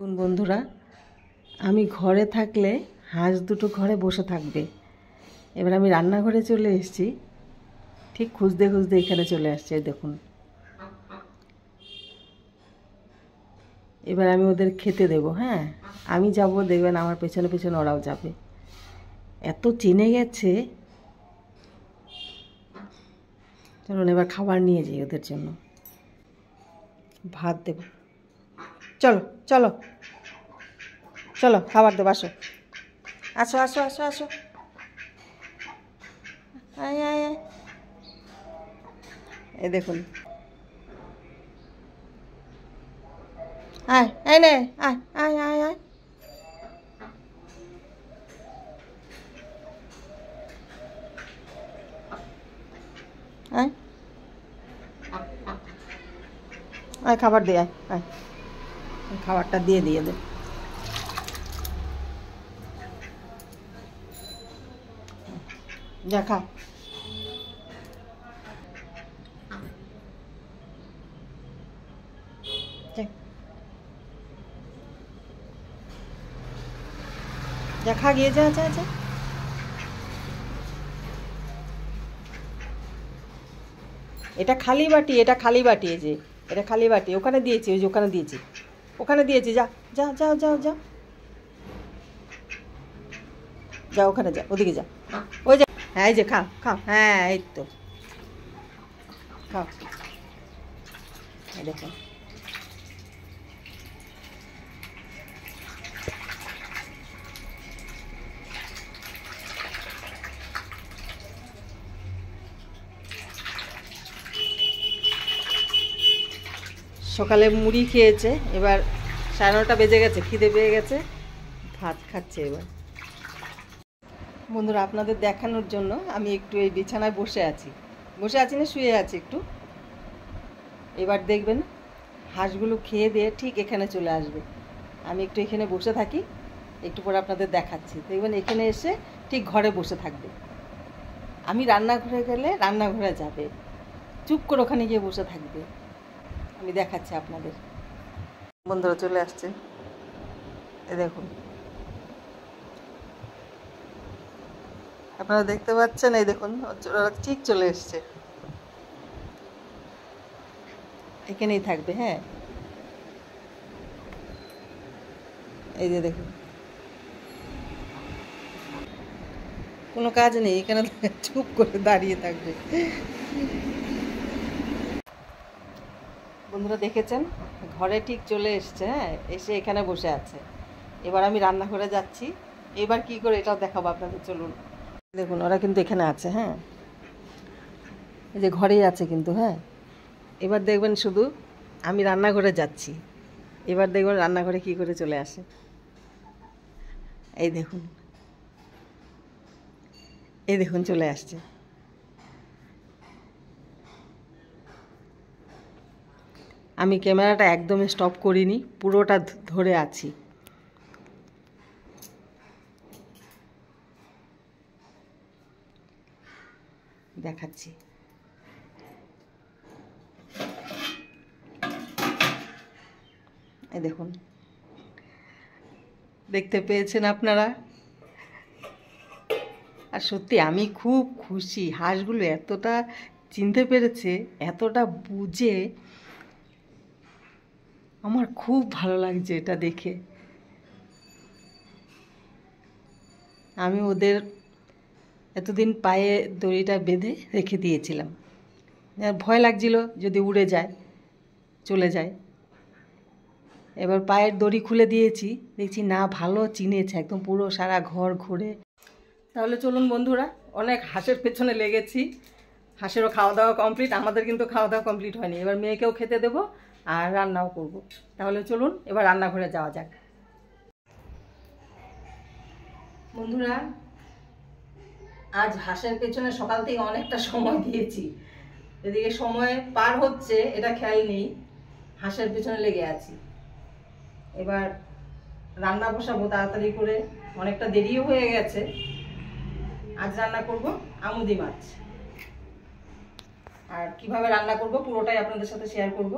বন্ধুরা, আমি ঘরে থাকলে হাঁস দুটো ঘরে বসে থাকবে। এবার আমি রান্নাঘরে চলে এসেছি, ঠিক খুঁজতে খুঁজতে এখানে চলে আসছে। দেখুন, এবার আমি ওদের খেতে দেবো। হ্যাঁ, আমি যাব, দেখবেন আমার পেছনে পেছনে ওরাও যাবে। এত চিনে গেছে। চলুন এবার খাবার নিয়ে যাই ওদের জন্য। ভাত দেব। চলো চলো চলো, খাবার দেবো। আসো আসো আসো আসো আসো, আয় আয় আয়। এই দেখুন, আয় আয় নে, আয় আয় আয় আয়। আয় আয়, খাবার দিয়ে আয় আয়, খাবারটা দিয়ে দে। যা খা। যা খা গিয়ে, যা যা যা। এটা খালি বাটি, এটা খালি বাটি। এই যে এটা খালি বাটি, ওখানে দিয়েছি, ওই যে ওখানে দিয়েছি, ওখানে দিয়েছি। যা যা যাও যাও যাও, যা ওখানে যা, ওদিকে যা। ওই যে, হ্যাঁ এই যে খাও খাও, হ্যাঁ এই তো খাও। দেখো, সকালে মুড়ি খেয়েছে, এবার 9:30 বেজে গেছে, খিদে পেয়ে গেছে, ভাত খাচ্ছে। এবার বন্ধুরা, আপনাদের দেখানোর জন্য আমি একটু এই বিছানায় বসে আছি না, শুয়ে আছি একটু। এবার দেখবেন হাঁসগুলো খেয়ে দিয়ে ঠিক এখানে চলে আসবে। আমি একটু এখানে বসে থাকি, একটু পরে আপনাদের দেখাচ্ছি। দেখবেন এখানে এসে ঠিক ঘরে বসে থাকবে। আমি রান্নাঘরে গেলে রান্নাঘরে যাবে, চুপ করে ওখানে গিয়ে বসে থাকবে। আমি দেখাচ্ছি আপনাদের। বন্ধুরা চলে আসছে, এই দেখুন, আপনারা দেখতে পাচ্ছেন। এই দেখুন, ওরা ঠিক চলে এসছে, এখানেই থাকবে। হ্যাঁ, এই যে দেখুন, কোনো কাজ নেই, এখানে চুপ করে দাঁড়িয়ে থাকবে। বন্ধুরা দেখেছেন, ঘরে ঠিক চলে এসছে। হ্যাঁ, এসে এখানে বসে আছে। এবার আমি রান্নাঘরে যাচ্ছি। এবার কি করে এটাও দেখাবো আপনাদের। চলুন দেখুন, ওরা কিন্তু এখানে আছে। হ্যাঁ, এই যে ঘরেই আছে কিন্তু। হ্যাঁ, এবার দেখবেন শুধু আমি রান্নাঘরে যাচ্ছি, এবার দেখবেন রান্নাঘরে কি করে চলে আসে। এই দেখুন, এই দেখুন চলে আসছে। আমি ক্যামেরাটা একদমই স্টপ করিনি, পুরোটা ধরে আছি। দেখাচ্ছি। এই দেখুন, দেখতে পেয়েছেন আপনারা। আর সত্যি আমি খুব খুশি, হাঁসগুলো এতটা চিনতে পেরেছে, এতটা বুঝে, আমার খুব ভালো লাগছে এটা দেখে। আমি ওদের এতদিন পায়ে দড়িটা বেঁধে রেখে দিয়েছিলাম, ভয় লাগছিল যদি উড়ে যায়, চলে যায়। এবার পায়ের দড়ি খুলে দিয়েছি, দেখছি না, ভালো চিনেছে একদম, পুরো সারা ঘর ঘুরে। তাহলে চলুন বন্ধুরা, অনেক হাঁসের পেছনে লেগেছি, হাঁসেরও খাওয়া দাওয়া কমপ্লিট, আমাদের কিন্তু খাওয়া দাওয়া কমপ্লিট হয়নি। এবার মেয়েকেও খেতে দেবো আর রান্নাও করব। তাহলে চলুন এবার রান্নাঘরে যাওয়া যাক। বন্ধুরা, আজ হাঁসের পেছনে সকাল থেকে অনেকটা সময় দিয়েছি, এদিকে সময় পার হচ্ছে এটা খেয়াল নেই, হাঁসের পেছনে লেগে আছি। এবার রান্না বসাবো তাড়াতাড়ি করে, অনেকটা দেরিও হয়ে গেছে। আজ রান্না করব আমুদি মাছ, আর কিভাবে রান্না করব পুরোটাই আপনাদের সাথে শেয়ার করব।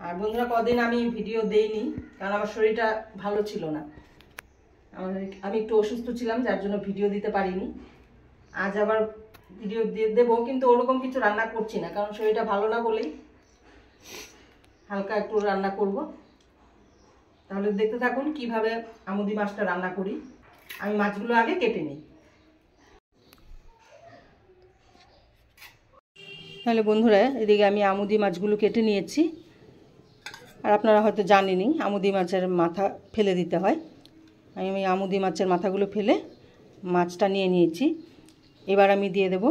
আর বন্ধুরা কদিন আমি ভিডিও দেইনি, কারণ আমার শরীরটা ভালো ছিল না, আমি একটু অসুস্থ ছিলাম, যার জন্য ভিডিও দিতে পারিনি। আজ আবার ভিডিও দিয়ে দেবো, কিন্তু ওরকম কিছু রান্না করছি না, কারণ শরীরটা ভালো না বলেই হালকা একটু রান্না করব। তাহলে দেখতে থাকুন কিভাবে আমুদি মাছটা রান্না করি। আমি মাছগুলো আগে কেটে নিই। তাহলে বন্ধুরা এদিকে আমি আমুদি মাছগুলো কেটে নিয়েছি। আর আপনারা হয়তো জানেনই আমুদি মাছের মাথা ফেলে দিতে হয়। আমি আমুদি মাছের মাথাগুলো ফেলে মাছটা নিয়ে নিয়েছি। এবার আমি দিয়ে দেব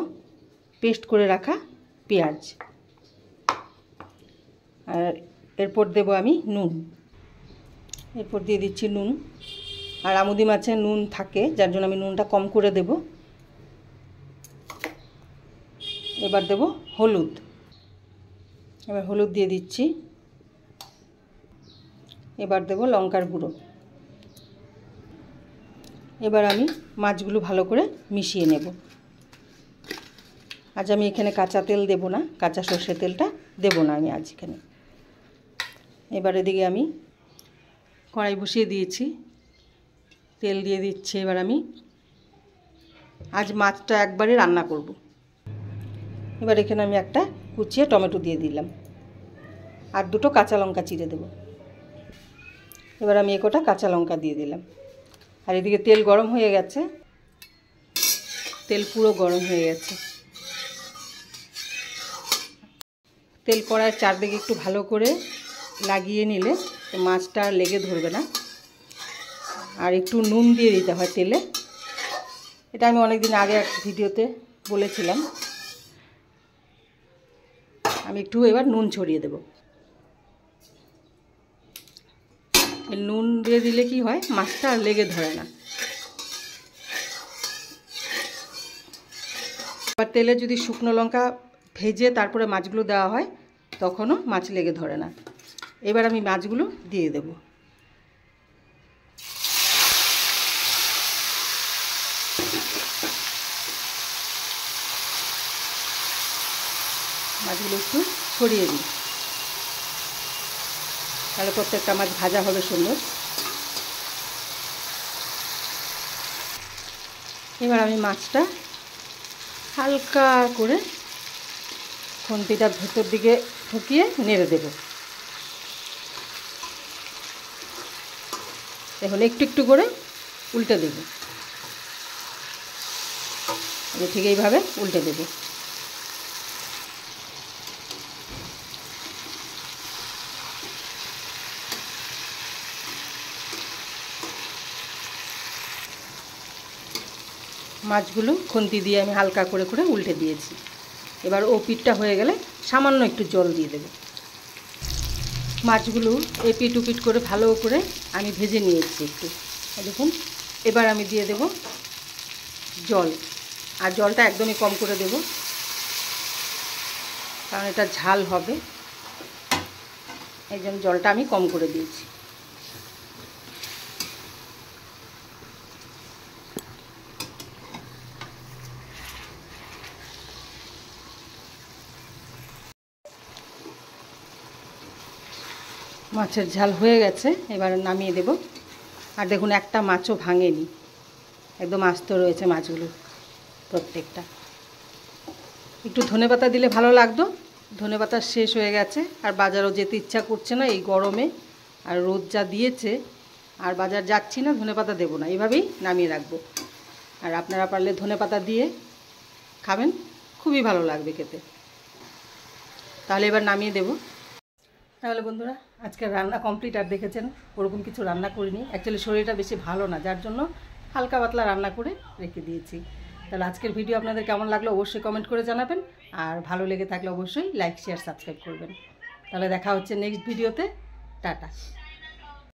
পেস্ট করে রাখা পেঁয়াজ, আর এরপর দেব আমি নুন। এরপর দিয়ে দিচ্ছি নুন, আর আমুদি মাছে নুন থাকে, যার জন্য আমি নুনটা কম করে দেব। এবার দেব হলুদ, এবার হলুদ দিয়ে দিচ্ছি। এবার দেব লঙ্কার গুঁড়ো। এবার আমি মাছগুলো ভালো করে মিশিয়ে নেব। আজ আমি এখানে কাঁচা তেল দেব না, কাঁচা সর্ষের তেলটা দেব না আমি আজ এখানে। এবার এদিকে আমি কড়াই বসিয়ে দিয়েছি, তেল দিয়ে দিচ্ছি। এবার আমি আজ মাছটা একবারে রান্না করব। এবার এখানে আমি একটা কুচিয়ে টমেটো দিয়ে দিলাম, আর দুটো কাঁচা লঙ্কা চিড়ে দেব। এবার আমি একটা কাঁচা লঙ্কা দিয়ে দিলাম। আর এদিকে তেল গরম হয়ে গেছে, তেল পুরো গরম হয়ে গেছে। তেল কড়াইয়ের চারদিকে একটু ভালো করে লাগিয়ে নিলে মাছটা লেগে ধরবে না। আর একটু নুন দিয়ে দিতে হয় তেলে, এটা আমি অনেক দিন আগে এক ভিডিওতে বলেছিলাম। আমি একটু এবার নুন ছড়িয়ে দেব। নুন দিয়ে দিলে কি হয়, মাছটা আর লেগে ধরে না। এবার তেলে যদি শুকনো লঙ্কা ভেজে তারপরে মাছগুলো দেওয়া হয়, তখনও মাছ লেগে ধরে না। এবার আমি মাছগুলো দিয়ে দেব। মাছগুলো একটু ছড়িয়ে দিই, তাহলে প্রত্যেকটা মাছ ভাজা হবে সুন্দর। এবার আমি মাছটা হালকা করে খুন্তিটার ভেতর দিকে ঢুকিয়ে নেড়ে দেব। এখন একটু একটু করে উল্টে দেব, ঠিক এইভাবে উল্টে দেব। মাছগুলো খুন্তি দিয়ে আমি হালকা করে করে উল্টে দিয়েছি। এবার ও পিঠটা হয়ে গেলে সামান্য একটু জল দিয়ে দেব। মাছগুলো এপিট উপিট করে ভালো করে আমি ভেজে নিয়েছি একটু, দেখুন। এবার আমি দিয়ে দেব জল, আর জলটা একদমই কম করে দেব, কারণ এটা ঝাল হবে, এই জন্য জলটা আমি কম করে দিয়েছি। মাছের ঝাল হয়ে গেছে, এবার নামিয়ে দেব। আর দেখুন একটা মাছও ভাঙেনি, একদম আস্ত রয়েছে মাছগুলো প্রত্যেকটা। একটু ধনেপাতা দিলে ভালো লাগতো, ধনেপাতা শেষ হয়ে গেছে, আর বাজারও যেতে ইচ্ছা করছে না এই গরমে, আর রোদ যা দিয়েছে, আর বাজার যাচ্ছি না, ধনেপাতা দেবো না, এভাবেই নামিয়ে রাখবো। আর আপনারা পারলে ধনেপাতা দিয়ে খাবেন, খুবই ভালো লাগবে খেতে। তাহলে এবার নামিয়ে দেব। তাহলে বন্ধুরা আজকের রান্না কমপ্লিট। আর দেখেছেন ওরকম কিছু রান্না করিনি, অ্যাকচুয়ালি শরীরটা বেশি ভালো না, যার জন্য হালকা পাতলা রান্না করে রেখে দিয়েছি। তাহলে আজকের ভিডিও আপনাদের কেমন লাগলো অবশ্যই কমেন্ট করে জানাবেন, আর ভালো লেগে থাকলে অবশ্যই লাইক শেয়ার সাবস্ক্রাইব করবেন। তাহলে দেখা হচ্ছে নেক্সট ভিডিওতে। টাটা।